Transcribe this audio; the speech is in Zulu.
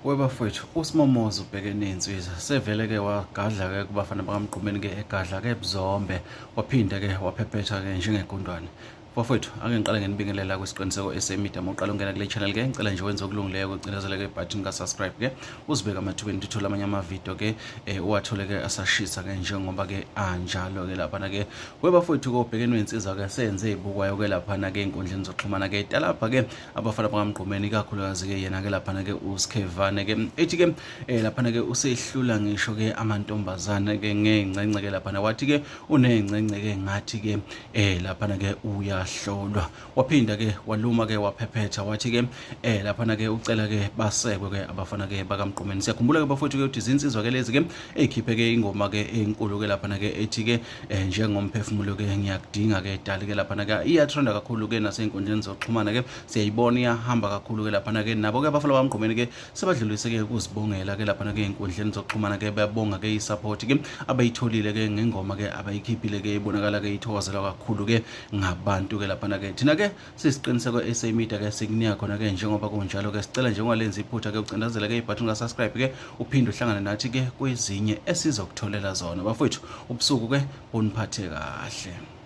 Webafowethu uSmomoza ubhekene nensizwa sevele ke wagadla ke kuBafana BakaMgqumeni ke egadla ke ebuzombe waphinde ke waphephetha ke njengegundwane. Bafowethu ake ngiqale ngenibingelela kwisiqiniseko esemedia mawuqala ungena kule channel ke ngicela nje wenze okulungileyo ukucindezela ke button ka subscribe ke uzibeke amathubeni uthola amanye amavideo ke uwathole ke asashisa ke njengoba ke anjalo ke lapha ke webafowethu ko ubhekene nensizwa ke senze ibukwayo ke lapha ke inkundleni zokuxhumana ke talapha ke abafana BakaMgqumeni kakhulukazi ke yena ke lapha ke uSkhevane ke ethi ke lapha ke usehlula ngisho ke amantombazane ke ngengcence ke lapha wathi ke unengcence ke ngathi ke lapha ke uyahlolwa waphinda ke waluma ke waphephetha wathi ke lapha ke ucela ke basekwe ke abafana ke BakaMgqumeni. Siyakhumbula ke bafowethu ke ukuthi izinsizwa ke lezi ke ekhiphe ke ingoma ke enkulu ke lapha ke ethi ke njengomphefumulo ke ngiyakudinga ke dali ke lapha ke iyatrenda kakhulu ke nasey'nkundleni zokuxhumana ke siyayibona iyahamba kakhulu ke lapha ke nabo ke abafana BakaMgqumeni ke sebadlulise ke ukuzibongela ke lapha ke ey'nkundleni zokuxhumana ke bayabonga ke i-support ke abayitholile ke ngengoma ke abayikhiphile ke ibonakala ke ithokozelwa kakhulu ke ngabantu ke lapha ke thina ke sisiqiniseko esemedia ke sikunika khona ke njengoba kunjalo ke sicela njengoba lenza iphutha ke ucindezela ke ibutton ka subscribe ke uphinde uhlangane nathi ke kwezinye esizokutholela zona bafowethu ubusuku ke buniphathe kahle.